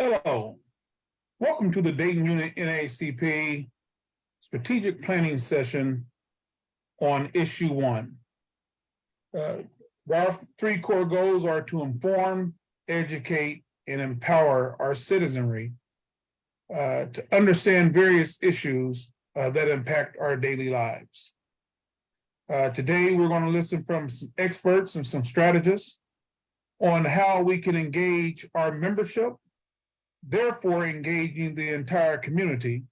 Hello, welcome to the Dayton Unit NAACP Strategic Planning Session on Issue 1. Our three core goals are to inform, educate, and empower our citizenry to understand various issues that impact our daily lives. Today, we're going to listen from some experts and some strategists on how we can engage our membership, therefore engaging the entire community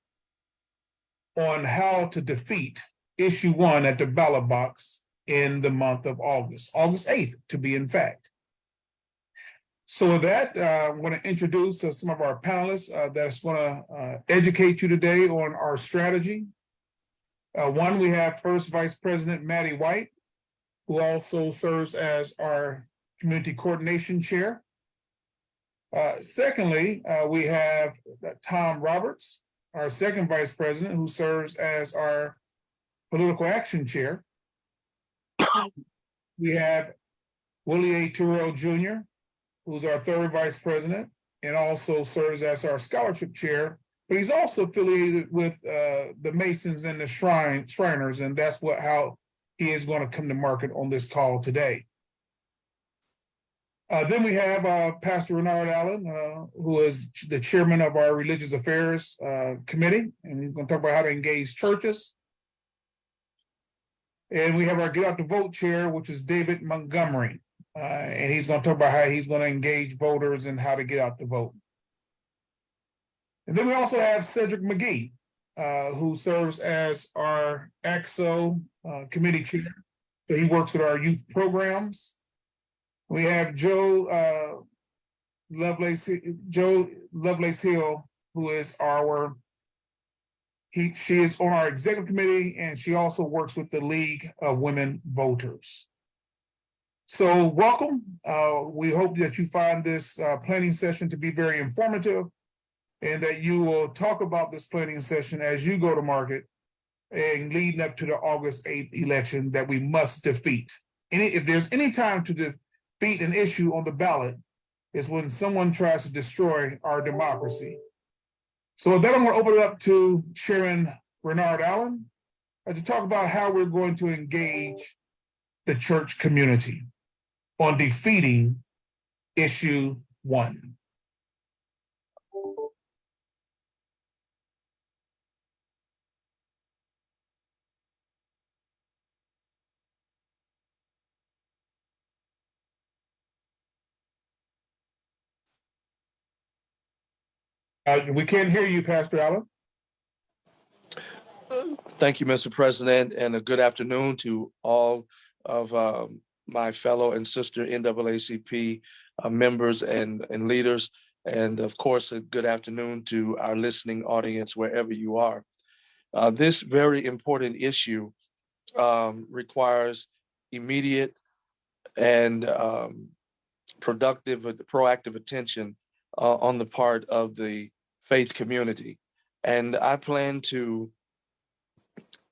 on how to defeat issue 1 at the ballot box in the month of August 8th to be in fact. So with that, I'm going to introduce some of our panelists that's going to educate you today on our strategy. One, we have First Vice President Maddie White, who also serves as our Community Coordination Chair. Secondly, we have Tom Roberts, our second vice president, who serves as our political action chair. We have Willie A. Terrell Jr., who's our third vice president and also serves as our scholarship chair, but he's also affiliated with the Masons and the Shriners, and that's how he is going to come to market on this call today. Then we have Pastor Renard Allen, who is the chairman of our Religious Affairs Committee, and he's going to talk about how to engage churches. And we have our Get Out the Vote chair, which is David Montgomery, and he's going to talk about how he's going to engage voters and how to get out the vote. And then we also have Cedric McGee, who serves as our ACT-SO committee chair. So he works with our youth programs. We have Joe Lovelace Hill, who is she is on our executive committee, and she also works with the League of Women Voters. So welcome. We hope that you find this planning session to be very informative and that you will talk about this planning session as you go to market and leading up to the August 8th election that we must defeat. If there's any time to defeat an issue on the ballot, is when someone tries to destroy our democracy. So with that, I'm going to open it up to Chairman Renard Allen to talk about how we're going to engage the church community on defeating issue 1. We can't hear you, Pastor Allen. Thank you, Mr. President, and a good afternoon to all of my fellow and sister NAACP members and leaders, and of course, a good afternoon to our listening audience wherever you are. This very important issue requires immediate and proactive attention on the part of the faith community. And I plan to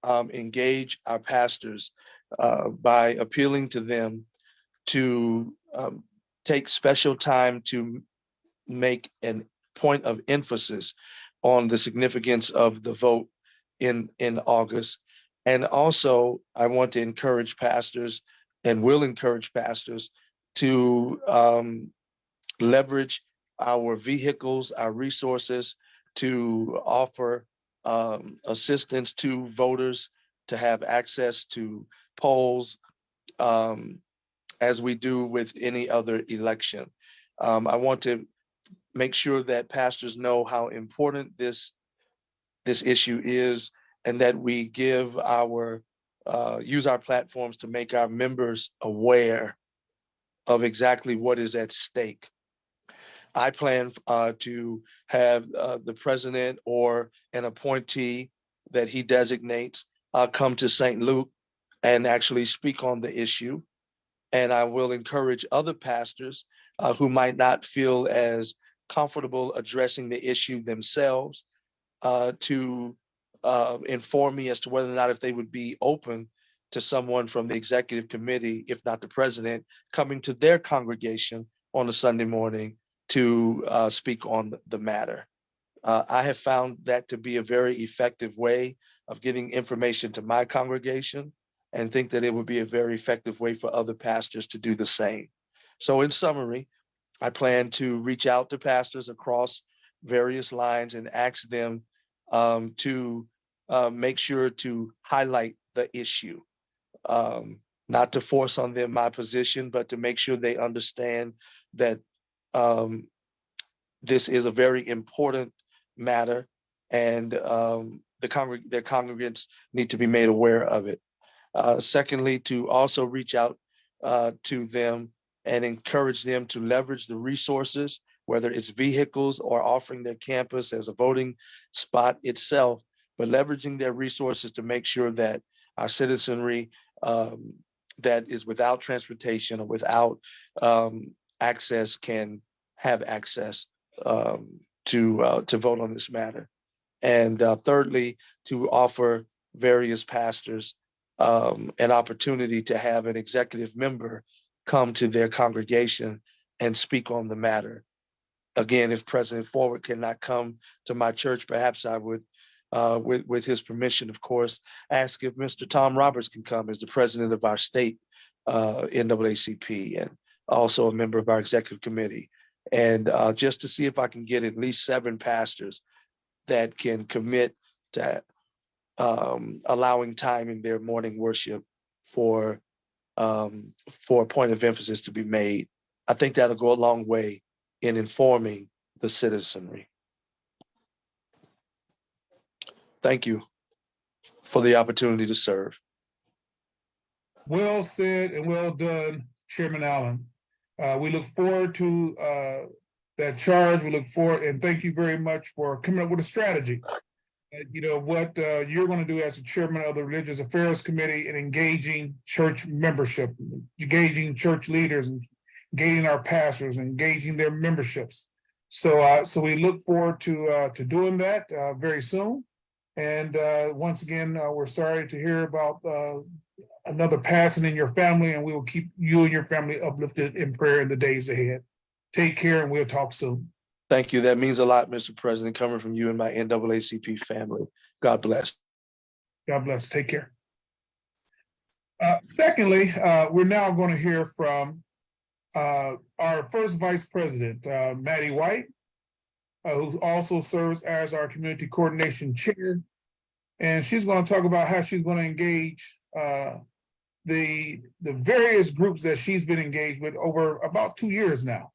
engage our pastors by appealing to them to take special time to make a point of emphasis on the significance of the vote in August. And also, I want to encourage pastors and will encourage pastors to leverage our vehicles, our resources to offer assistance to voters to have access to polls as we do with any other election. I want to make sure that pastors know how important this issue is, and that we give use our platforms to make our members aware of exactly what is at stake. I plan to have the president or an appointee that he designates come to St. Luke and actually speak on the issue. And I will encourage other pastors who might not feel as comfortable addressing the issue themselves to inform me as to whether or not if they would be open to someone from the executive committee, if not the president, coming to their congregation on a Sunday morning to speak on the matter. I have found that to be a very effective way of getting information to my congregation, and think that it would be a very effective way for other pastors to do the same. So in summary, I plan to reach out to pastors across various lines and ask them to make sure to highlight the issue, not to force on them my position, but to make sure they understand that this is a very important matter, and their congregants need to be made aware of it. Secondly, to also reach out to them and encourage them to leverage the resources, whether it's vehicles or offering their campus as a voting spot itself, but leveraging their resources to make sure that our citizenry that is without transportation or without access can have access to vote on this matter. And thirdly, to offer various pastors an opportunity to have an executive member come to their congregation and speak on the matter. Again, if President Forward cannot come to my church, perhaps I would, with his permission, of course, ask if Mr. Tom Roberts can come as the president of our state NAACP, and also a member of our executive committee. And just to see if I can get at least 7 pastors that can commit to allowing time in their morning worship for a point of emphasis to be made. I think that'll go a long way in informing the citizenry. Thank you for the opportunity to serve. Well said and well done, Chairman Allen. We look forward to that charge. We look forward, and thank you very much for coming up with a strategy. You know, what you're going to do as the chairman of the Religious Affairs Committee and engaging church membership, engaging church leaders, and engaging our pastors, engaging their memberships. So we look forward to doing that very soon. And once again, we're sorry to hear about another passing in your family, and we will keep you and your family uplifted in prayer in the days ahead. Take care, and we'll talk soon. Thank you. That means a lot, Mr. President, coming from you and my NAACP family. God bless. God bless. Take care. Secondly, we're now going to hear from our first vice president, Maddie White, who also serves as our community coordination chair. And she's going to talk about how she's going to engage the various groups that she's been engaged with over about 2 years now.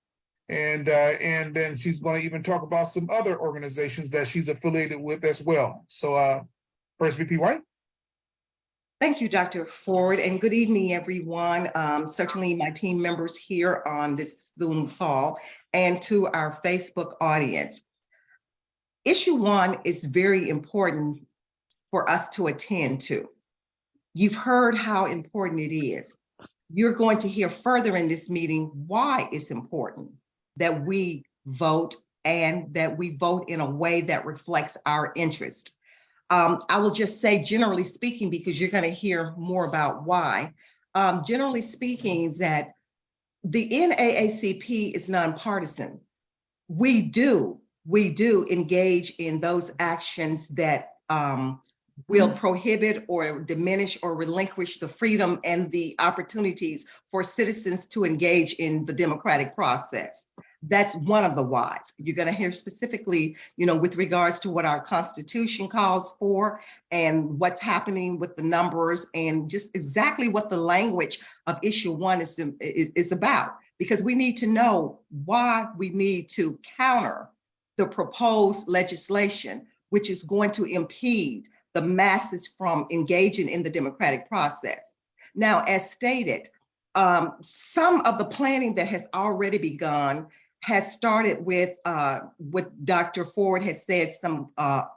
And then she's going to even talk about some other organizations that she's affiliated with as well. So first VP White. Thank you, Dr. Ford, and good evening, everyone. Certainly my team members here on this Zoom call, and to our Facebook audience. Issue 1 is very important for us to attend to. You've heard how important it is. You're going to hear further in this meeting why it's important that we vote, and that we vote in a way that reflects our interest. I will just say, generally speaking, because you're going to hear more about why, generally speaking, is that the NAACP is nonpartisan. We do engage in those actions that will prohibit or diminish or relinquish the freedom and the opportunities for citizens to engage in the democratic process. That's one of the whys. You're going to hear specifically, with regards to what our Constitution calls for and what's happening with the numbers, and just exactly what the language of issue 1 is about, because we need to know why we need to counter the proposed legislation, which is going to impede the masses from engaging in the democratic process. Now, as stated, some of the planning that has already begun has started with what Dr. Ford has said, some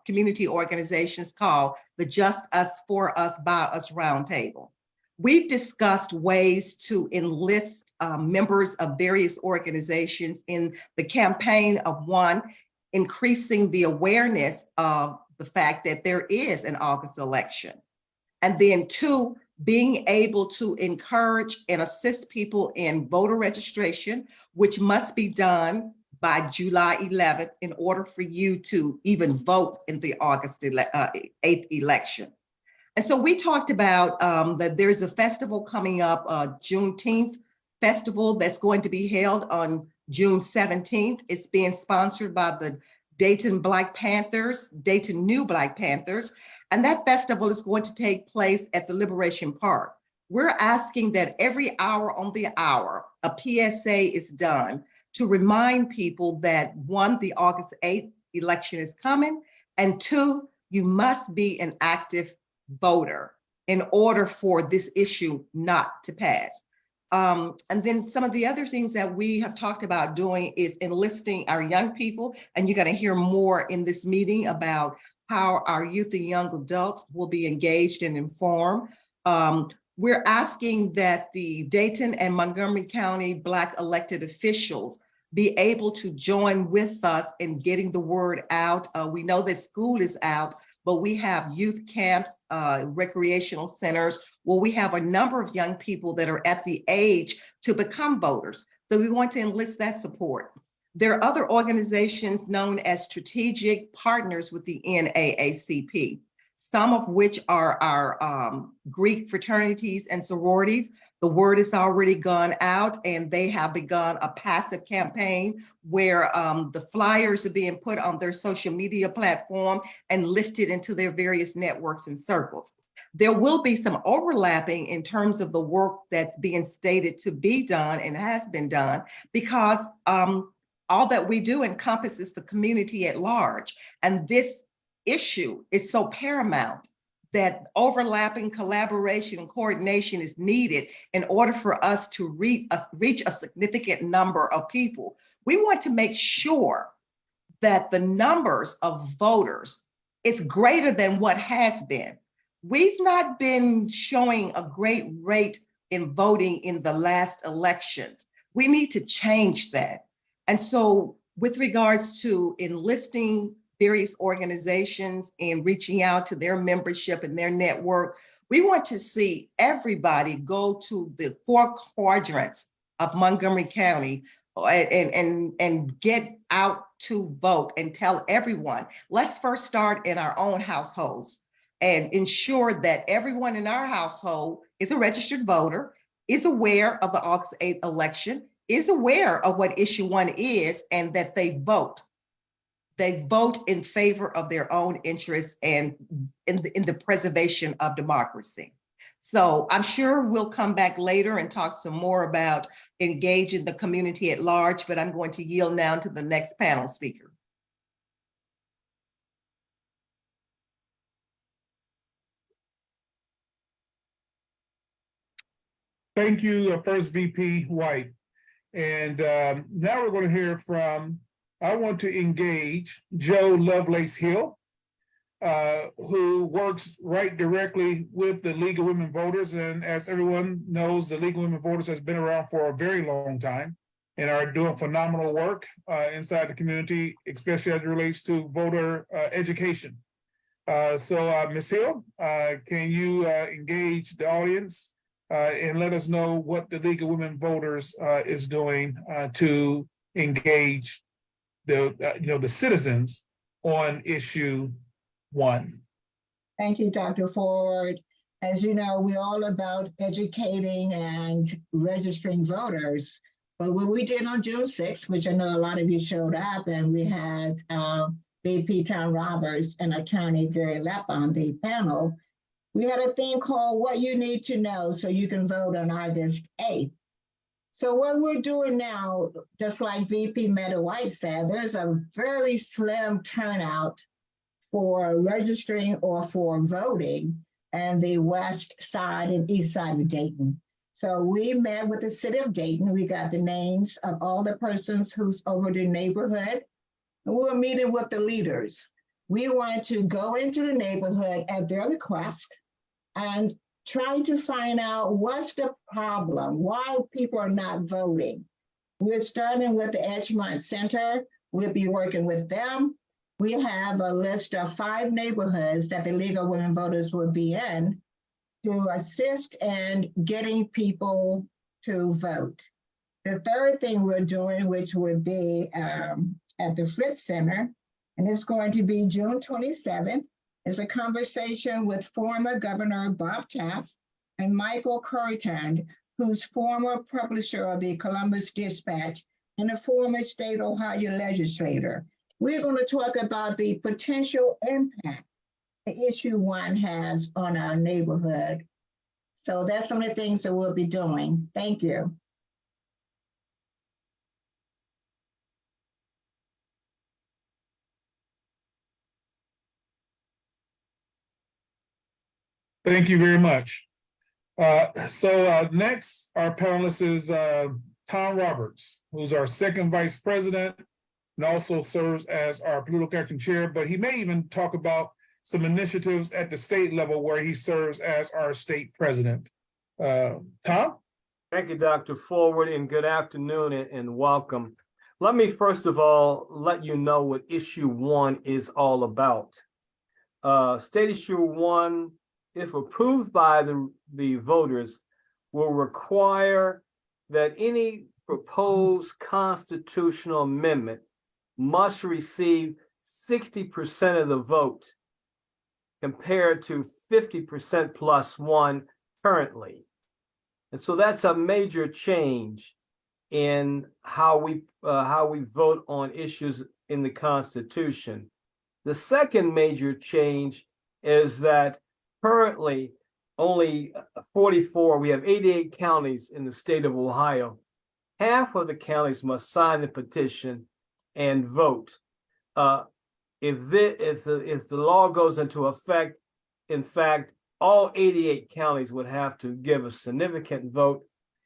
community organizations call the Just Us, For Us, By Us Roundtable. We've discussed ways to enlist members of various organizations in the campaign of 1, increasing the awareness of the fact that there is an August election. And then 2, being able to encourage and assist people in voter registration, which must be done by July 11th in order for you to even vote in the August 8th election. And so we talked about that there's a festival coming up, Juneteenth festival that's going to be held on June 17th. It's being sponsored by the Dayton Black Panthers, Dayton New Black Panthers, and that festival is going to take place at the Liberation Park. We're asking that every hour on the hour, a PSA is done to remind people that one, the August 8th election is coming, and two, you must be an active voter in order for this issue not to pass. And then some of the other things that we have talked about doing is enlisting our young people, and you're going to hear more in this meeting about how our youth and young adults will be engaged and informed. We're asking that the Dayton and Montgomery County Black elected officials be able to join with us in getting the word out. We know that school is out, but we have youth camps, recreational centers, where we have a number of young people that are at the age to become voters. So we want to enlist that support. There are other organizations known as strategic partners with the NAACP, some of which are our Greek fraternities and sororities. The word has already gone out, and they have begun a passive campaign where the flyers are being put on their social media platform and lifted into their various networks and circles. There will be some overlapping in terms of the work that's being stated to be done and has been done, because all that we do encompasses the community at large. And this issue is so paramount that overlapping collaboration and coordination is needed in order for us to reach a significant number of people. We want to make sure that the numbers of voters is greater than what has been. We've not been showing a great rate in voting in the last elections. We need to change that. And so with regards to enlisting various organizations and reaching out to their membership and their network, we want to see everybody go to the 4 quadrants of Montgomery County and get out to vote and tell everyone. Let's first start in our own households and ensure that everyone in our household is a registered voter, is aware of the August 8th election, is aware of what issue 1 is, and that they vote. They vote in favor of their own interests and in the preservation of democracy. So I'm sure we'll come back later and talk some more about engaging the community at large, but I'm going to yield now to the next panel speaker. Thank you, First VP White. And now we're going to hear from, I want to engage Joe Lovelace Hill, who works right directly with the League of Women Voters. And as everyone knows, the League of Women Voters has been around for a very long time and are doing phenomenal work inside the community, especially as it relates to voter education. So Ms. Hill, can you engage the audience and let us know what the League of Women Voters is doing to engage the citizens on issue 1? Thank you, Dr. Ford. As you know, we're all about educating and registering voters. But what we did on June 6th, which I know a lot of you showed up, and we had VP Tom Roberts and attorney Gary Lepp on the panel, we had a thing called What You Need to Know So You Can Vote on August 8th. So what we're doing now, just like VP Meta White said, there's a very slim turnout for registering or for voting in the west side and east side of Dayton. So we met with the city of Dayton. We got the names of all the persons who's over the neighborhood. And we were meeting with the leaders. We want to go into the neighborhood at their request and try to find out what's the problem, why people are not voting. We're starting with the Edgemont Center. We'll be working with them. We have a list of 5 neighborhoods that the League of Women Voters will be in to assist in getting people to vote. The third thing we're doing, which would be at the Fritz Center, and it's going to be June 27th, is a conversation with former Governor Bob Taft and Michael Curriton, who's former publisher of the Columbus Dispatch and a former state Ohio legislator. We're going to talk about the potential impact the issue 1 has on our neighborhood. So that's some of the things that we'll be doing. Thank you. Thank you very much. Next, our panelist is Tom Roberts, who's our second vice president and also serves as our political action chair, but he may even talk about some initiatives at the state level where he serves as our state president. Tom? Thank you, Dr. Forward, and good afternoon and welcome. Let me first of all let you know what issue 1 is all about. State issue 1, if approved by the voters, will require that any proposed constitutional amendment must receive 60% of the vote compared to 50% plus 1 currently. And so that's a major change in how we vote on issues in the Constitution. The second major change is that currently only 44, we have 88 counties in the state of Ohio. Half of the counties must sign the petition and vote. If the law goes into effect, in fact, all 88 counties would have to give a significant vote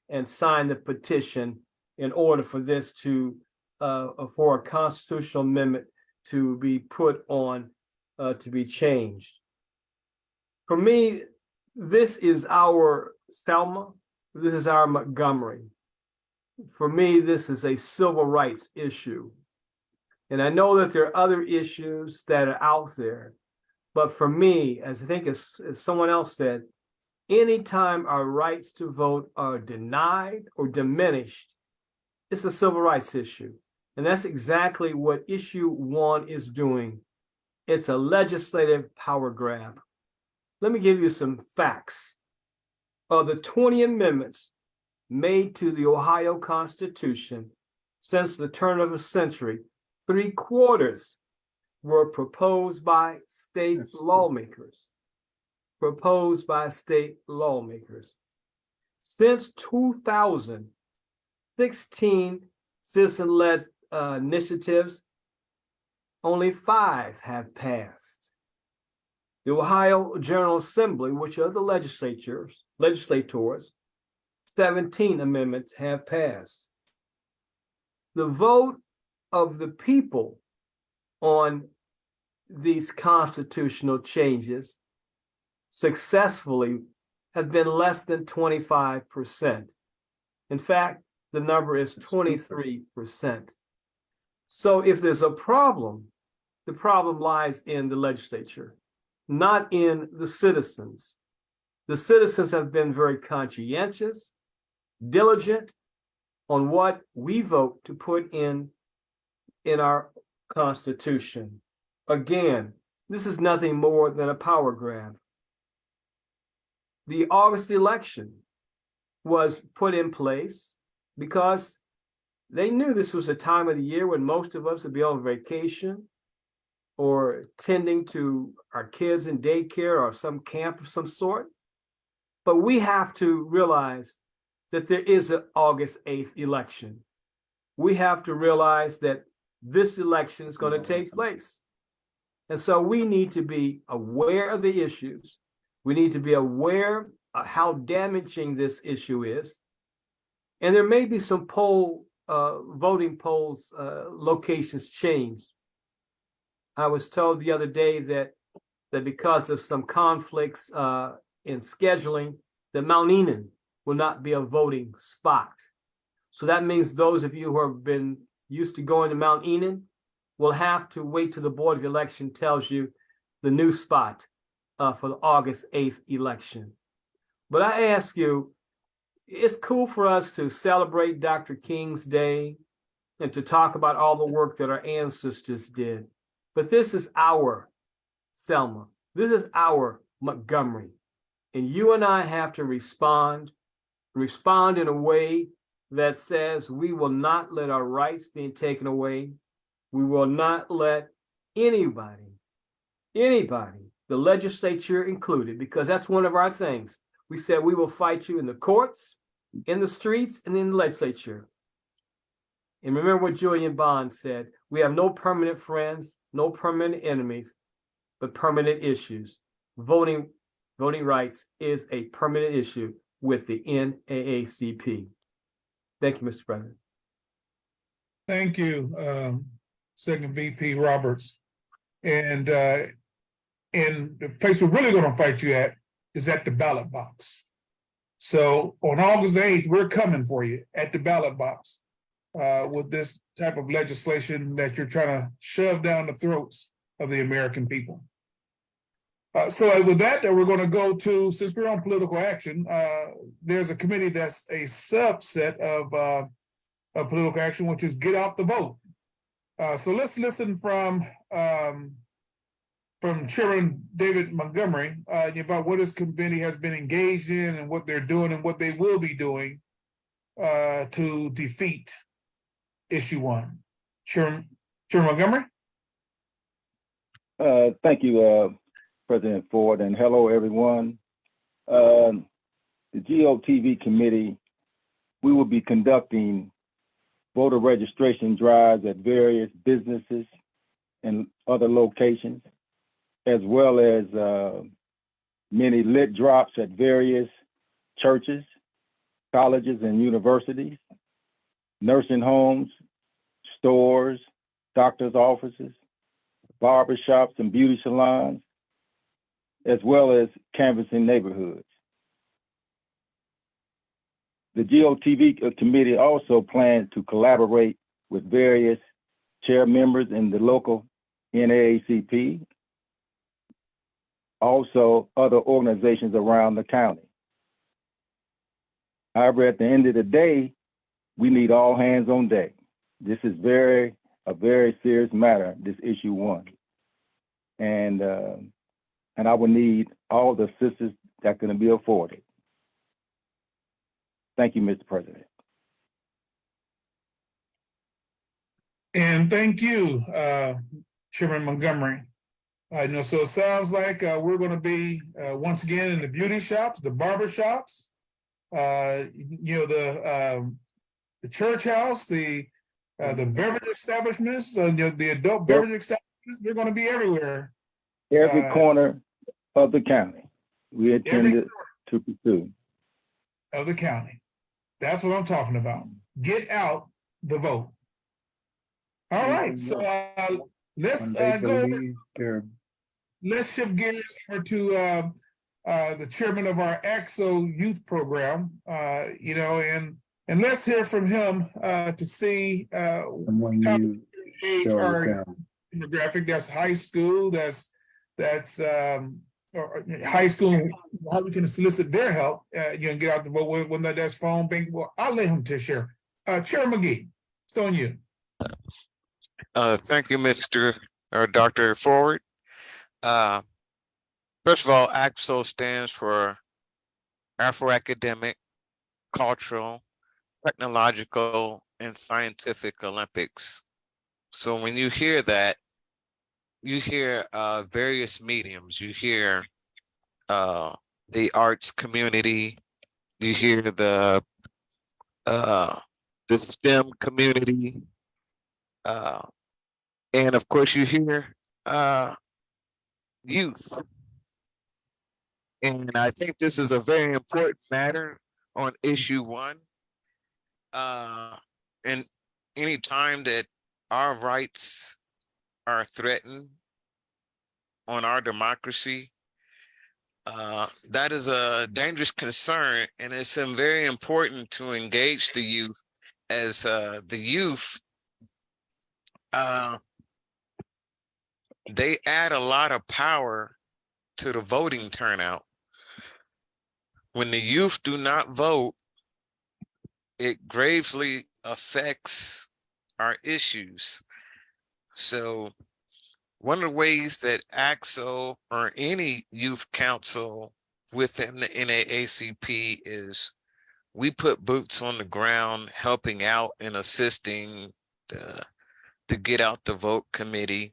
and sign the petition in order for this to, for a constitutional amendment to be put on, to be changed. For me, this is our Selma, this is our Montgomery. For me, this is a civil rights issue. And I know that there are other issues that are out there, but for me, as I think as someone else said, anytime our rights to vote are denied or diminished, it's a civil rights issue. And that's exactly what issue 1 is doing. It's a legislative power grab. Let me give you some facts. Of the 20 amendments made to the Ohio Constitution since the turn of the century, 3/4 were proposed by state lawmakers. Proposed by state lawmakers. Since 2000, 16 citizen-led initiatives, only 5 have passed. The Ohio General Assembly, which are the legislators, 17 amendments have passed. The vote of the people on these constitutional changes successfully have been less than 25%. In fact, the number is 23%. So if there's a problem, the problem lies in the legislature, not in the citizens. The citizens have been very conscientious, diligent on what we vote to put in our Constitution. Again, this is nothing more than a power grab. The August election was put in place because they knew this was a time of the year when most of us would be on vacation or tending to our kids in daycare or some camp of some sort. But we have to realize that there is an August 8th election. We have to realize that this election is going to take place. And so we need to be aware of the issues. We need to be aware of how damaging this issue is. And there may be some voting polls locations changed. I was told the other day that because of some conflicts in scheduling, that Mount Enon will not be a voting spot. So that means those of you who have been used to going to Mount Enon will have to wait till the Board of Election tells you the new spot for the August 8th election. But I ask you, it's cool for us to celebrate Dr. King's Day and to talk about all the work that our ancestors did. But this is our Selma. This is our Montgomery. And you and I have to respond in a way that says we will not let our rights be taken away. We will not let anybody, the legislature included, because that's one of our things. We said we will fight you in the courts, in the streets, and in the legislature. And remember what Julian Bond said, we have no permanent friends, no permanent enemies, but permanent issues. Voting rights is a permanent issue with the NAACP. Thank you, Mr. President. Thank you, Second VP Roberts. And the place we're really gonna fight you at is at the ballot box. So on August 8th, we're coming for you at the ballot box with this type of legislation that you're trying to shove down the throats of the American people. So with that, we're going to go to, since we're on political action, there's a committee that's a subset of political action, which is Get Out the Vote. So let's listen from Chairman David Montgomery about what his committee has been engaged in and what they're doing and what they will be doing to defeat issue 1. Chairman Montgomery? Thank you, President Ford, and hello, everyone. The GOTV committee, we will be conducting voter registration drives at various businesses and other locations, as well as many lit drops at various churches, colleges and universities, nursing homes, stores, doctor's offices, barbershops and beauty salons, as well as canvassing neighborhoods. The GOTV committee also plans to collaborate with various chair members in the local NAACP, also other organizations around the county. However, at the end of the day, we need all hands on deck. This is a very serious matter, this issue 1. And I will need all the assistance that can be afforded. Thank you, Mr. President. And thank you, Chairman Montgomery. So it sounds like we're going to be once again in the beauty shops, the barber shops, the church house, the beverage establishments, the adult beverage establishments. They're going to be everywhere. Every corner of the county, we intend to pursue. Of the county. That's what I'm talking about. Get out the vote. All right, so let's go. Let's shift gears over to the chairman of our AXO youth program, and let's hear from him to see how we engage our demographic. That's high school. That's high school. How we can solicit their help. Get out the vote when that's phone bank. Well, I'll let him to share. Chair McGee, it's on you. Thank you, Dr. Ford. First of all, AXO stands for Afro-Academic, Cultural, Technological, and Scientific Olympics. So when you hear that, you hear various mediums. You hear the arts community. You hear the STEM community. And of course, you hear youth. And I think this is a very important matter on issue 1. And any time that our rights are threatened on our democracy, that is a dangerous concern. And it's very important to engage the youth, as the youth, they add a lot of power to the voting turnout. When the youth do not vote, it gravely affects our issues. So one of the ways that AXO or any youth council within the NAACP is we put boots on the ground, helping out and assisting the Get Out the Vote committee.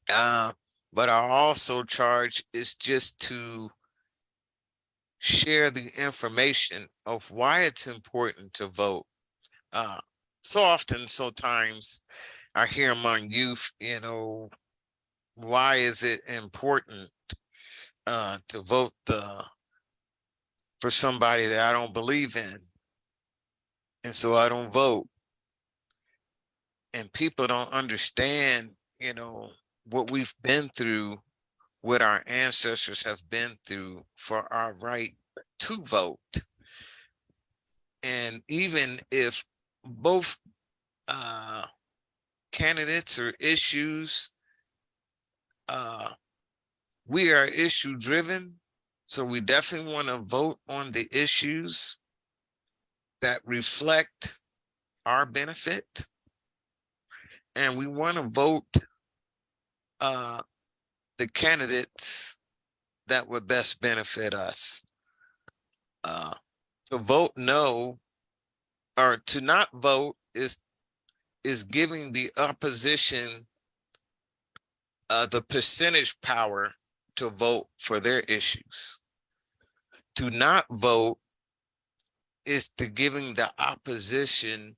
But our also charge is just to share the information of why it's important to vote. Sometimes I hear among youth, why is it important to vote for somebody that I don't believe in? And so I don't vote. And people don't understand, what we've been through, what our ancestors have been through for our right to vote. And even if both candidates or issues, we are issue driven, so we definitely want to vote on the issues that reflect our benefit, and we want to vote the candidates that would best benefit us. To vote no or to not vote is giving the opposition the percentage power to vote for their issues. To not vote is to giving the opposition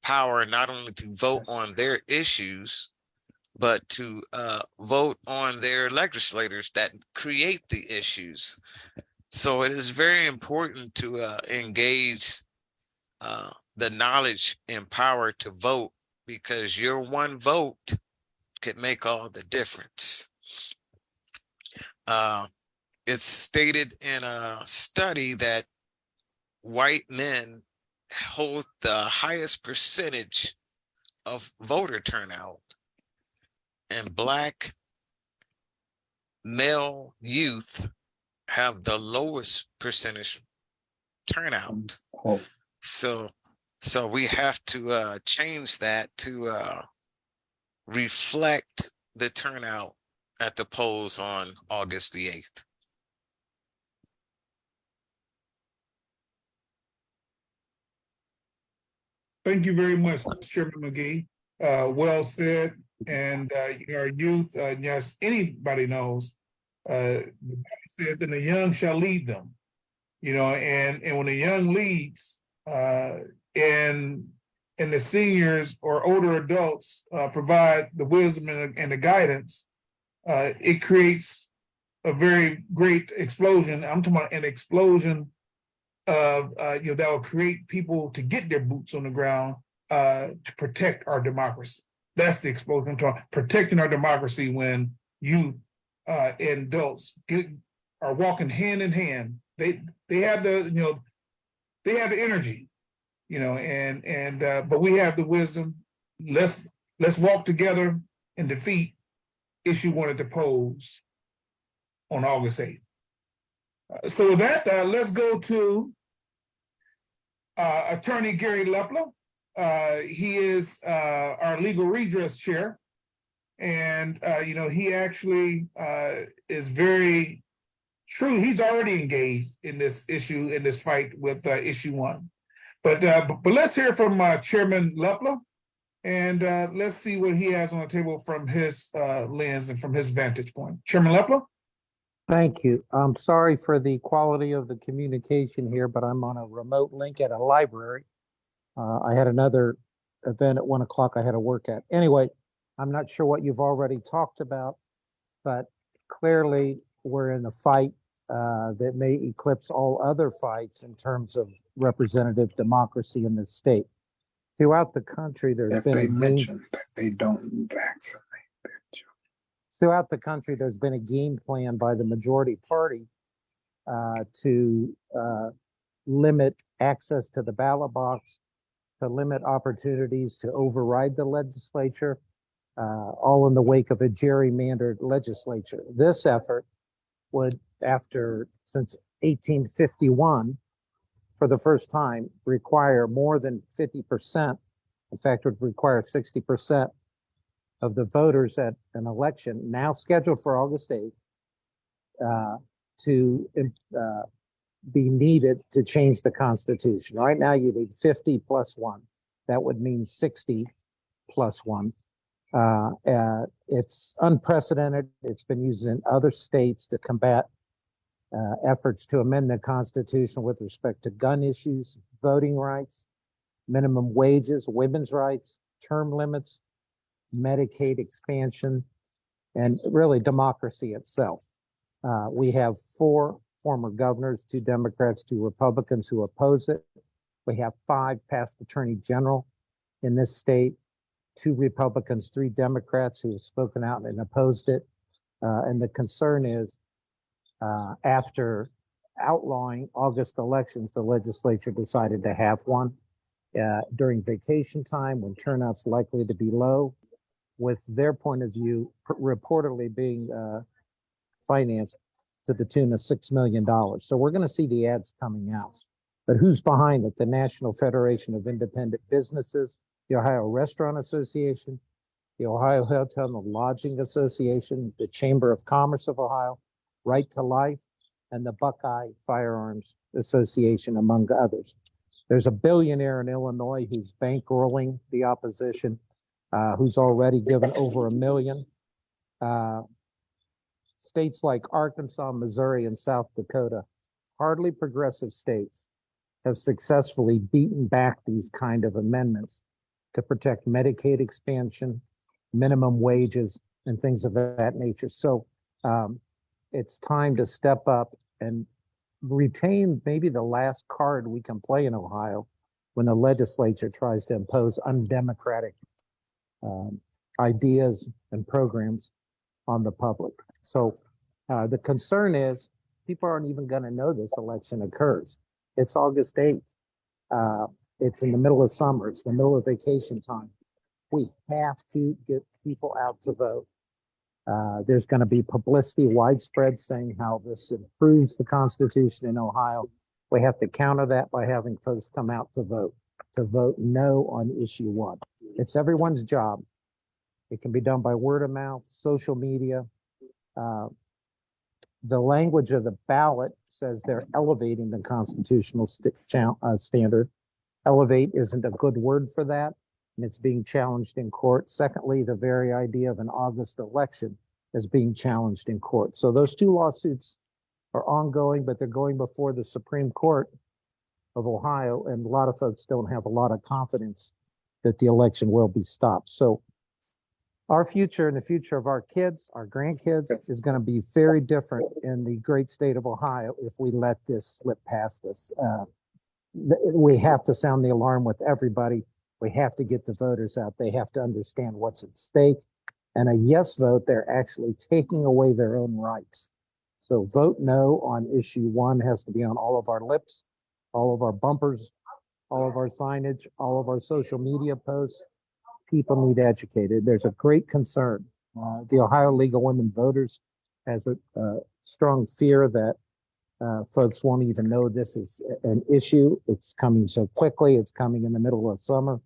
power not only to vote on their issues, but to vote on their legislators that create the issues. So it is very important to engage the knowledge and power to vote, because your one vote could make all the difference. It's stated in a study that white men hold the highest percentage of voter turnout, and Black male youth have the lowest percentage turnout. So we have to change that to reflect the turnout at the polls on August the 8th. Thank you very much, Chairman McGee. Well said. And our youth, yes, anybody knows, the Bible says, and the young shall lead them. And when the young leads, and the seniors or older adults provide the wisdom and the guidance, it creates a very great explosion. I'm talking about an explosion of that will create people to get their boots on the ground to protect our democracy. That's the explosion I'm talking, protecting our democracy when youth and adults are walking hand in hand. They have the they have the energy, but we have the wisdom. Let's walk together and defeat issue 1 at the polls on August 8th. So with that, let's go to Attorney Gary Lepler. He is our legal redress chair, and he actually is very true. He's already engaged in this issue, in this fight with issue 1. But let's hear from Chairman Lepler, and let's see what he has on the table from his lens and from his vantage point. Chairman Lepler? Thank you. I'm sorry for the quality of the communication here, but I'm on a remote link at a library. I had another event at 1 o'clock I had to work at. Anyway, I'm not sure what you've already talked about, but clearly we're in a fight that may eclipse all other fights in terms of representative democracy in this state. Throughout the country, there's If been they a mention that they don't vaccinate their children. throughout the country, there's been a game plan by the majority party to limit access to the ballot box, to limit opportunities to override the legislature, all in the wake of a gerrymandered legislature. This effort would, since 1851, for the first time, require more than 50%. In fact, would require 60% of the voters at an election now scheduled for August 8th to be needed to change the Constitution. Right now, you need 50 plus 1. That would mean 60 plus 1. It's unprecedented. It's been used in other states to combat efforts to amend the Constitution with respect to gun issues, voting rights, minimum wages, women's rights, term limits, Medicaid expansion, and really democracy itself. We have 4 former governors, 2 Democrats, 2 Republicans who oppose it. We have 5 past attorney general in this state, 2 Republicans, 3 Democrats who have spoken out and opposed it. And the concern is after outlawing August elections, the legislature decided to have one during vacation time when turnout's likely to be low, with their point of view reportedly being financed to the tune of $6 million. So we're going to see the ads coming out. But who's behind it? The National Federation of Independent Businesses, the Ohio Restaurant Association, the Ohio Hotel and Lodging Association, the Chamber of Commerce of Ohio, Right to Life, and the Buckeye Firearms Association, among others. There's a billionaire in Illinois who's bankrolling the opposition, who's already given over $1 million. States like Arkansas, Missouri, and South Dakota, hardly progressive states, have successfully beaten back these kind of amendments to protect Medicaid expansion, minimum wages, and things of that nature. So it's time to step up and retain maybe the last card we can play in Ohio when the legislature tries to impose undemocratic ideas and programs on the public. So the concern is people aren't even going to know this election occurs. It's August 8th. It's in the middle of summer. It's the middle of vacation time. We have to get people out to vote. There's going to be publicity widespread saying how this improves the Constitution in Ohio. We have to counter that by having folks come out to vote no on issue 1. It's everyone's job. It can be done by word of mouth, social media. The language of the ballot says they're elevating the constitutional standard. Elevate isn't a good word for that, and it's being challenged in court. Secondly, the very idea of an August election is being challenged in court. So those 2 lawsuits are ongoing, but they're going before the Supreme Court of Ohio, and a lot of folks don't have a lot of confidence that the election will be stopped. So our future and the future of our kids, our grandkids, is going to be very different in the great state of Ohio if we let this slip past us. We have to sound the alarm with everybody. We have to get the voters out. They have to understand what's at stake. And a yes vote, they're actually taking away their own rights. So vote no on issue 1 has to be on all of our lips, all of our bumpers, all of our signage, all of our social media posts. People need educated. There's a great concern. The Ohio League of Women Voters has a strong fear that folks won't even know this is an issue. It's coming so quickly. It's coming in the middle of summer.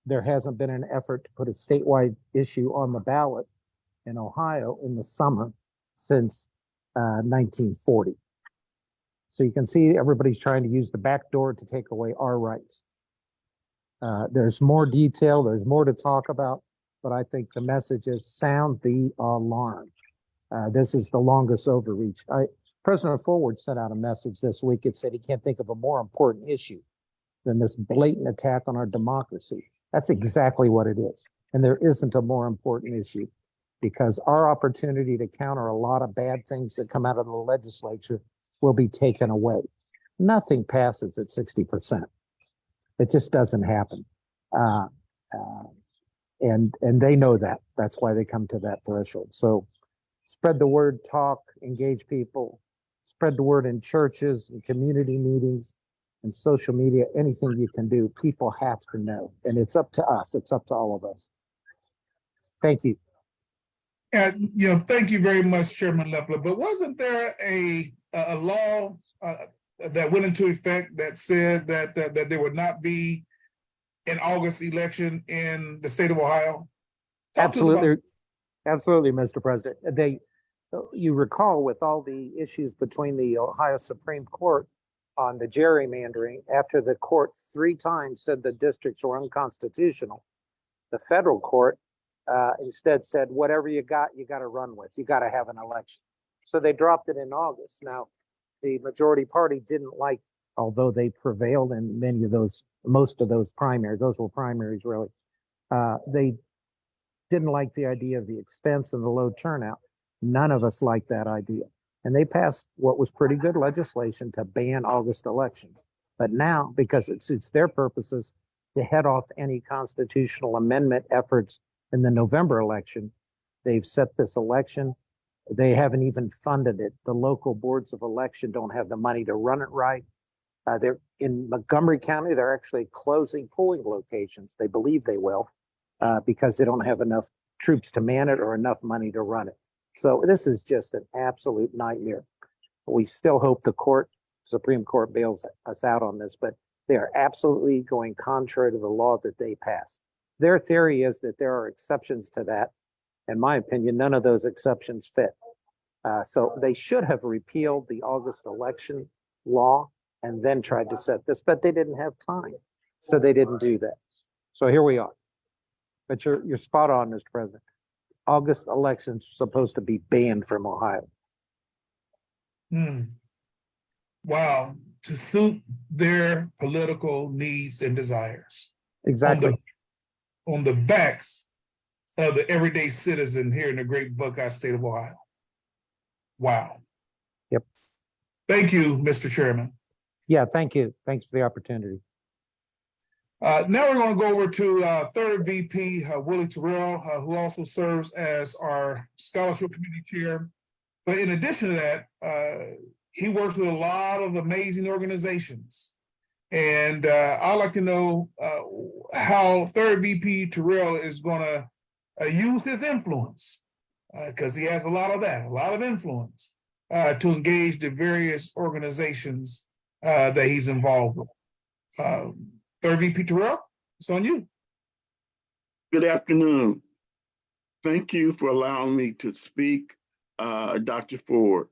There hasn't been an effort to put a statewide issue on the ballot in Ohio in the summer since 1940. So you can see everybody's trying to use the back door to take away our rights. There's more detail, there's more to talk about, but I think the message is sound the alarm. This is the longest overreach. President Forward sent out a message this week. It said he can't think of a more important issue than this blatant attack on our democracy. That's exactly what it is. And there isn't a more important issue because our opportunity to counter a lot of bad things that come out of the legislature will be taken away. Nothing passes at 60%. It just doesn't happen. And they know that. That's why they come to that threshold. So spread the word, talk, engage people, spread the word in churches and community meetings and social media, anything you can do. People have to know. And it's up to us. It's up to all of us. Thank you. And, thank you very much, Chairman Lepler. But wasn't there a law that went into effect that said that there would not be an August election in the state of Ohio? Talk to us about- Absolutely, absolutely, Mr. President. You recall with all the issues between the Ohio Supreme Court on the gerrymandering, after the court 3 times said the districts were unconstitutional, the federal court instead said, whatever you got to run with. You got to have an election. So they dropped it in August. Now, the majority party didn't like, although they prevailed in most of those primaries, those were primaries really, they didn't like the idea of the expense and the low turnout. None of us liked that idea. And they passed what was pretty good legislation to ban August elections. But now, because it suits their purposes to head off any constitutional amendment efforts in the November election, they've set this election. They haven't even funded it. The local boards of election don't have the money to run it right. They're in Montgomery County, they're actually closing polling locations. They believe they will because they don't have enough troops to man it or enough money to run it. So this is just an absolute nightmare. We still hope the Supreme Court bails us out on this, but they are absolutely going contrary to the law that they passed. Their theory is that there are exceptions to that. In my opinion, none of those exceptions fit. So they should have repealed the August election law and then tried to set this, but they didn't have time. So they didn't do that. So here we are. But you're spot on, Mr. President. August elections are supposed to be banned from Ohio. Wow, to suit their political needs and desires. Exactly. On the backs of the everyday citizen here in the great Buckeye state of Ohio. Wow. Yep. Thank you, Mr. Chairman. Yeah, thank you. Thanks for the opportunity. Now we're going to go over to third VP, Willie Terrell, who also serves as our scholarship committee chair. But in addition to that, he works with a lot of amazing organizations. And I'd like to know how third VP Terrell is going to use his influence, because he has a lot of influence to engage the various organizations that he's involved with. Third VP Terrell, it's on you. Good afternoon. Thank you for allowing me to speak, Dr. Ford.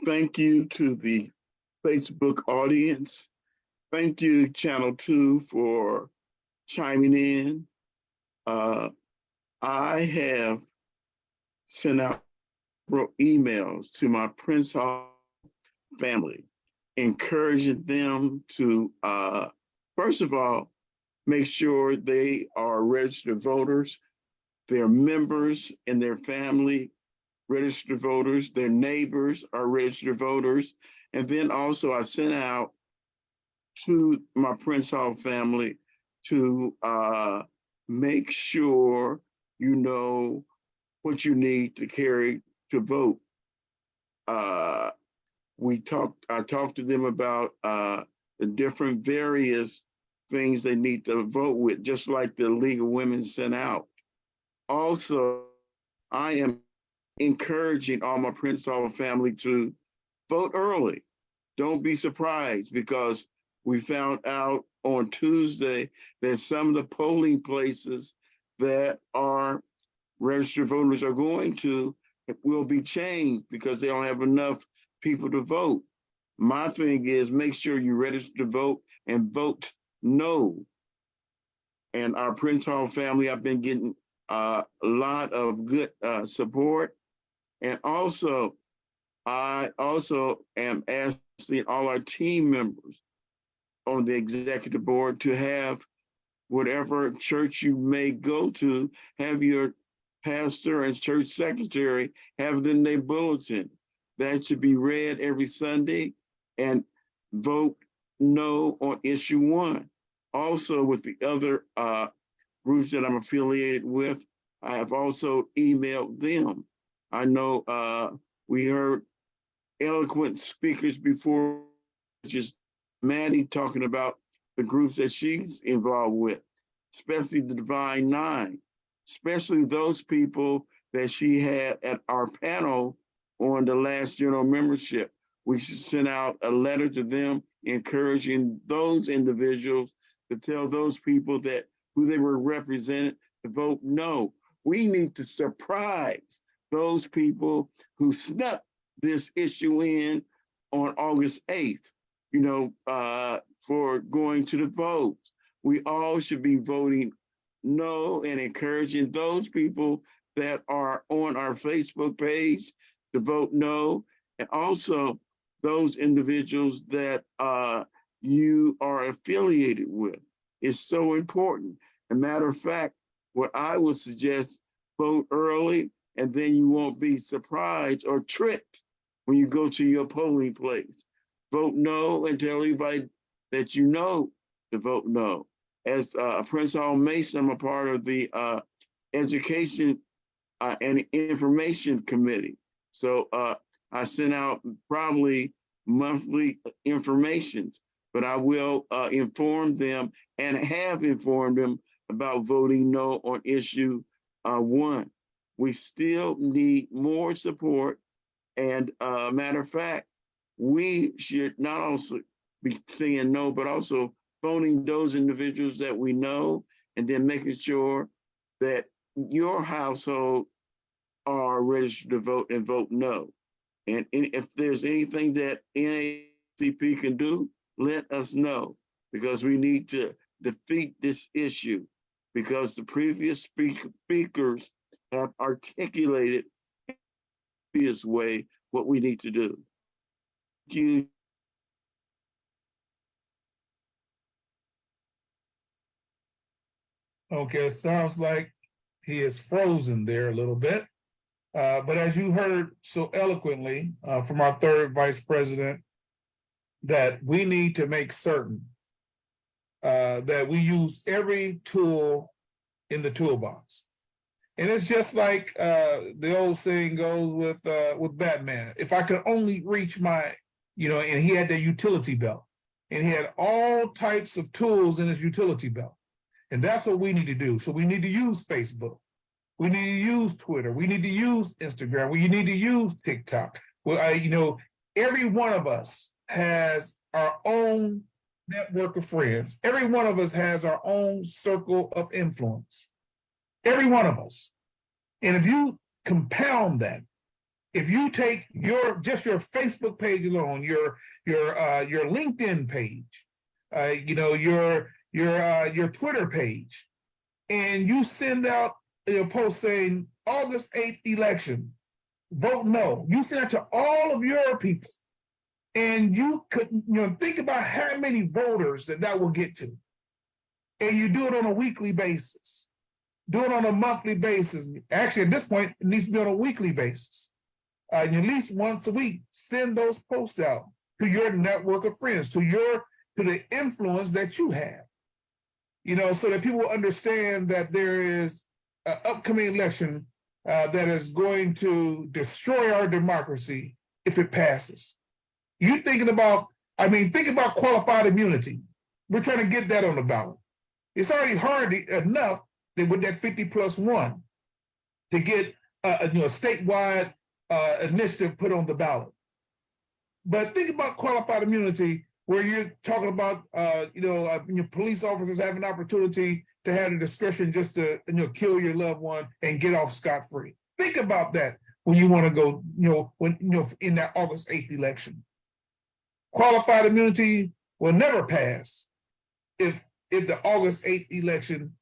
Thank you to the Facebook audience. Thank you, Channel 2, for chiming in. I have sent out emails to my Prince Hall family, encouraging them to, first of all, make sure they are registered voters, their members and their family registered voters, their neighbors are registered voters. And then also I sent out to my Prince Hall family to make sure you know what you need to carry to vote. I talked to them about the different various things they need to vote with, just like the League of Women sent out. Also, I am encouraging all my Prince Hall family to vote early. Don't be surprised, because we found out on Tuesday that some of the polling places that our registered voters are going to will be changed because they don't have enough people to vote. My thing is, make sure you register to vote and vote no. And our Prince Hall family, I've been getting a lot of good support. And also, I also am asking all our team members on the executive board to have whatever church you may go to, have your pastor and church secretary have it in their bulletin. That should be read every Sunday, and vote no on issue 1. Also, with the other groups that I'm affiliated with, I have also emailed them. I know we heard eloquent speakers before, just Maddie talking about the groups that she's involved with, especially the Divine Nine, especially those people that she had at our panel on the last general membership. we should send out a letter to them encouraging those individuals to tell those people that who they were represented to vote no. We need to surprise those people who snuck this issue in on August 8th, for going to the polls. We all should be voting no and encouraging those people that are on our Facebook page to vote no, and also those individuals that you are affiliated with. It's so important. As a matter of fact, what I would suggest, vote early, and then you won't be surprised or tricked when you go to your polling place. Vote no and tell everybody that you know to vote no. As Prince Hall Mason, I'm a part of the Education and Information Committee. So I send out probably monthly informations, but I will inform them and have informed them about voting no on issue 1. We still need more support. And matter of fact, we should not also be saying no, but also phoning those individuals that we know, and then making sure that your household are registered to vote and vote no. And if there's anything that NAACP can do, let us know, because we need to defeat this issue, because the previous speakers have articulated in a previous way what we need to do. Thank you. Okay, it sounds like he is frozen there a little bit. But as you heard so eloquently from our third vice president, that we need to make certain that we use every tool in the toolbox. And it's just like the old saying goes with Batman. If I could only reach my, and he had the utility belt, and he had all types of tools in his utility belt. And that's what we need to do. So we need to use Facebook. We need to use Twitter. We need to use Instagram. We need to use TikTok. Well, every one of us has our own network of friends. Every one of us has our own circle of influence. Every one of us. And if you compound that, if you take your Facebook page alone, your LinkedIn page, your Twitter page, and you send out a post saying August 8th election, vote no. You send it to all of your people, and you could think about how many voters that will get to. And you do it on a weekly basis. Do it on a monthly basis. Actually, at this point, it needs to be on a weekly basis. And at least once a week, send those posts out to your network of friends, to the influence that you have. So that people will understand that there is an upcoming election that is going to destroy our democracy if it passes. Think about qualified immunity. We're trying to get that on the ballot. It's already hard enough that with that 50+1 to get a statewide initiative put on the ballot. But think about qualified immunity, where you're talking about police officers have an opportunity to have the discretion just to kill your loved one and get off scot-free. Think about that when you want to go, in that August 8th election. Qualified immunity will never pass if the August 8th election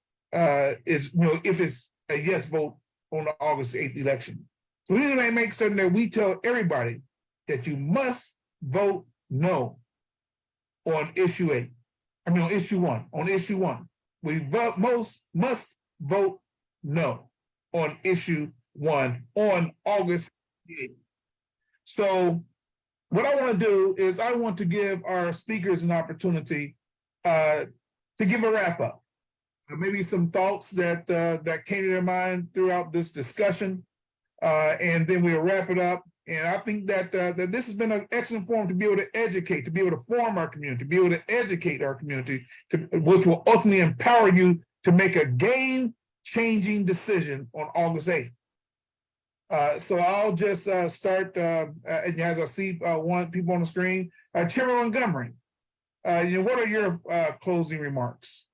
is, if it's a yes vote on the August 8th election. So we need to make certain that we tell everybody that you must vote no on issue 8. On issue 1. On issue 1. We must vote no on issue 1 on August 8th. So what I want to do is I want to give our speakers an opportunity to give a wrap up. Maybe some thoughts that came to their mind throughout this discussion, and then we'll wrap it up. And I think that this has been an excellent forum to be able to educate, to be able to form our community, to be able to educate our community, which will ultimately empower you to make a game-changing decision on August 8th. So I'll just start, and as I see one people on the screen, Chairman Montgomery, what are your closing remarks?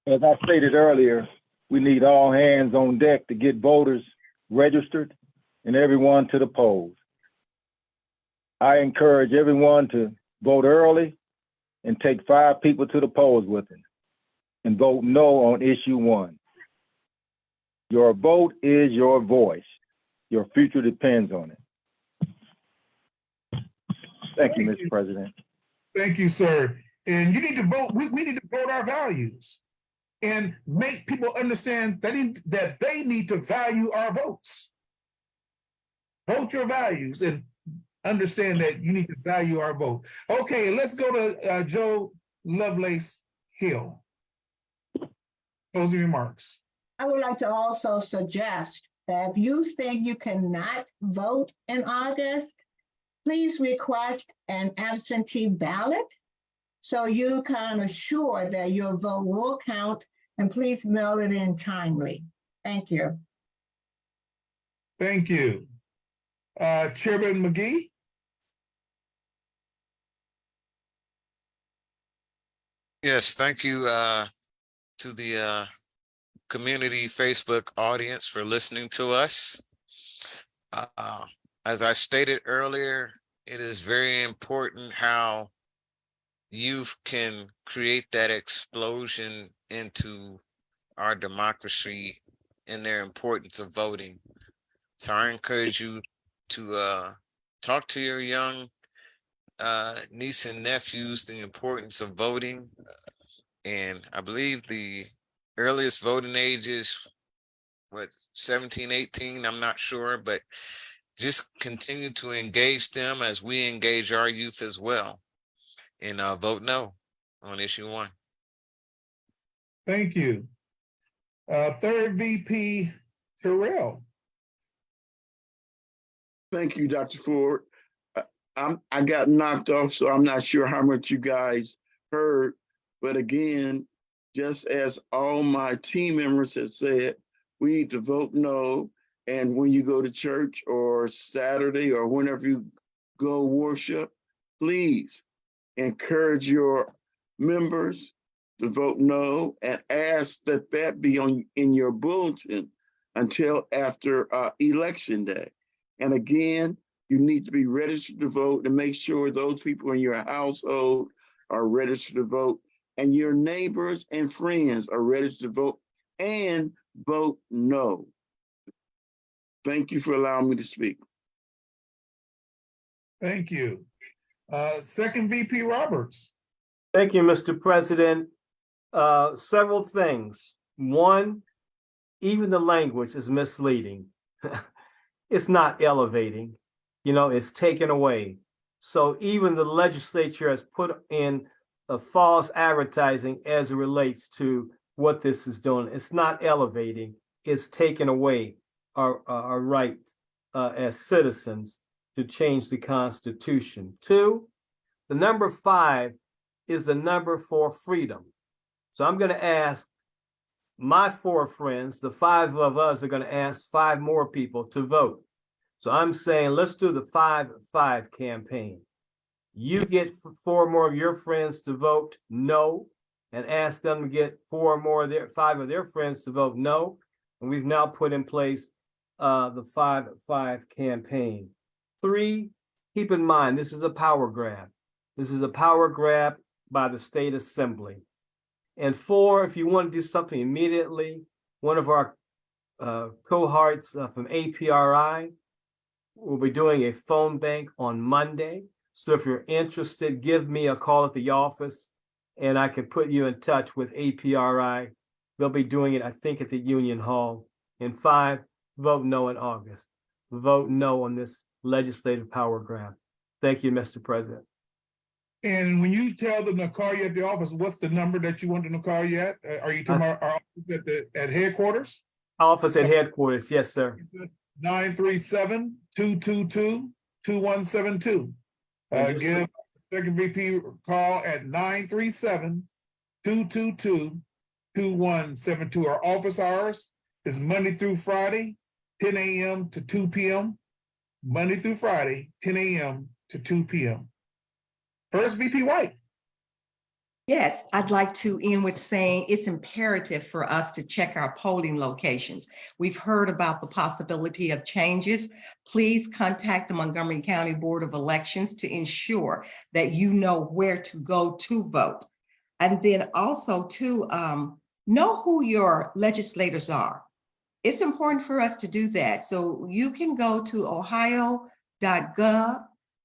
As I stated earlier, we need all hands on deck to get voters registered and everyone to the polls. I encourage everyone to vote early and take 5 people to the polls with them and vote no on issue 1. Your vote is your voice. Your future depends on it. Thank you, Mr. President. Thank you, sir. And you need to vote. We need to vote our values and make people understand that they need to value our votes. Vote your values and understand that you need to value our vote. Okay, let's go to Joe Lovelace Hill. Closing remarks. I would like to also suggest that if you think you cannot vote in August, please request an absentee ballot so you can assure that your vote will count, and please mail it in timely. Thank you. Thank you. Chairman McGee? Yes, thank you to the community Facebook audience for listening to us. As I stated earlier, it is very important how youth can create that explosion into our democracy and their importance of voting. So I encourage you to talk to your young niece and nephews the importance of voting. And I believe the earliest voting age is 17, 18, I'm not sure, but just continue to engage them as we engage our youth as well. And vote no on issue 1. Thank you. Third VP Terrell. Thank you, Dr. Ford. I got knocked off, so I'm not sure how much you guys heard. But again, just as all my team members have said, we need to vote no. And when you go to church or Saturday or whenever you go worship, please encourage your members to vote no and ask that that be in your bulletin until after election day. And again, you need to be registered to vote and make sure those people in your household are registered to vote and your neighbors and friends are registered to vote and vote no. Thank you for allowing me to speak. Thank you. Second VP Roberts. Thank you, Mr. President. Several things. One, even the language is misleading. It's not elevating, it's taken away. So even the legislature has put in a false advertising as it relates to what this is doing. It's not elevating, it's taken away our right as citizens to change the Constitution. 2, the number 5 is the number for freedom. So I'm going to ask my 4 friends, the 5 of us are going to ask 5 more people to vote. So I'm saying, let's do the 5-5 campaign. You get 4 more of your friends to vote no, and ask them to get 5 of their friends to vote no. And we've now put in place the 5-5 campaign. 3, keep in mind, this is a power grab. This is a power grab by the state assembly. And 4, if you want to do something immediately, one of our cohorts from APRI will be doing a phone bank on Monday. So if you're interested, give me a call at the office and I can put you in touch with APRI. They'll be doing it, I think, at the Union Hall. And 5, vote no in August. Vote no on this legislative power grab. Thank you, Mr. President. And when you tell them to call you at the office, what's the number that you want them to call you at? Are you talking about our office at headquarters? Office at headquarters, yes, sir. 937-222-2172. Give second VP call at 937-222-2172. Our office hours is Monday through Friday, 10 a.m. to 2 p.m. Monday through Friday, 10 a.m. to 2 p.m. First, VP White. Yes, I'd like to end with saying it's imperative for us to check our polling locations. We've heard about the possibility of changes. Please contact the Montgomery County Board of Elections to ensure that you know where to go to vote. And then also to know who your legislators are. It's important for us to do that. So you can go to ohio.gov,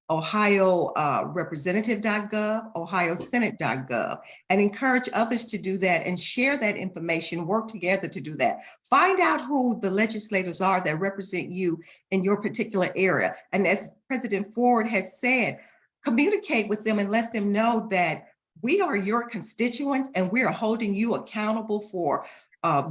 ohio representative.gov, ohiosenate.gov, and encourage others to do that and share that information, work together to do that. Find out who the legislators are that represent you in your particular area. And as President Ford has said, communicate with them and let them know that we are your constituents and we are holding you accountable for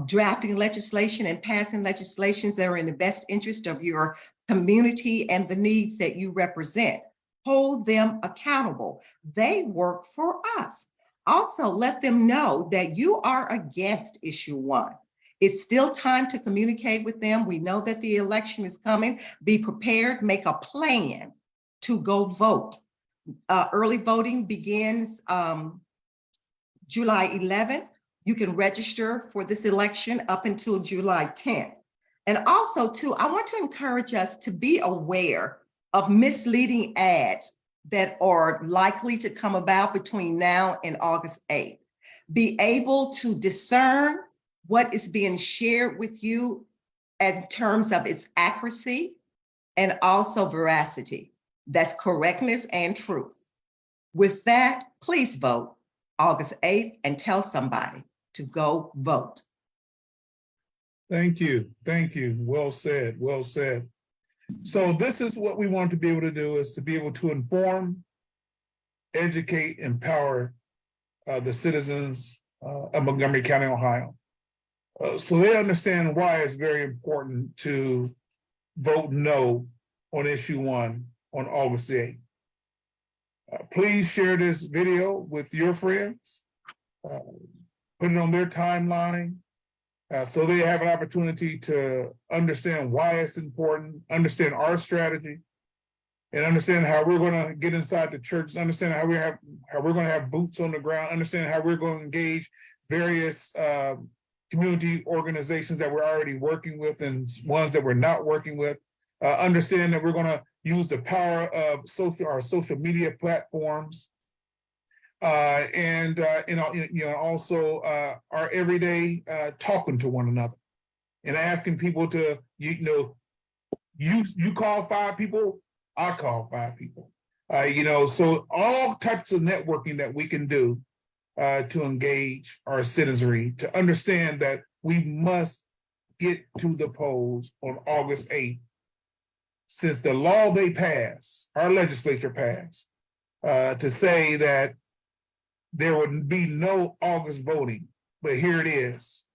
drafting legislation and passing legislations that are in the best interest of your community and the needs that you represent. Hold them accountable. They work for us. Also, let them know that you are against issue 1. It's still time to communicate with them. We know that the election is coming. Be prepared, make a plan to go vote. Early voting begins July 11th. You can register for this election up until July 10th. And also too, I want to encourage us to be aware of misleading ads that are likely to come about between now and August 8th. Be able to discern what is being shared with you in terms of its accuracy and also veracity. That's correctness and truth. With that, please vote August 8th and tell somebody to go vote. Thank you. Thank you. Well said. Well said. So this is what we want to be able to do, is to be able to inform, educate, empower the citizens of Montgomery County, Ohio. So they understand why it's very important to vote no on issue 1 on August 8th. Please share this video with your friends. Put it on their timeline so they have an opportunity to understand why it's important, understand our strategy, and understand how we're going to get inside the church, understand how we're going to have boots on the ground, understand how we're going to engage various community organizations that we're already working with and ones that we're not working with. Understand that we're going to use the power of our social media platforms. And also our everyday talking to one another and asking people to, you call 5 people, I call 5 people. So all types of networking that we can do to engage our citizenry, to understand that we must get to the polls on August 8th. Since the law they passed, our legislature passed, to say that there would be no August voting, but here it is,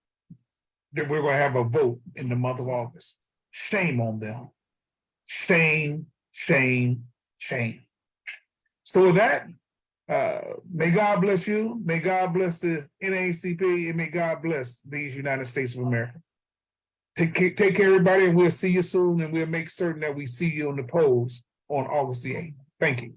that we're going to have a vote in the month of August. Shame on them. Shame, shame, shame. So with that, may God bless you, may God bless the NAACP, and may God bless these United States of America. Take care, everybody, and we'll see you soon, and we'll make certain that we see you on the polls on August the 8th. Thank you.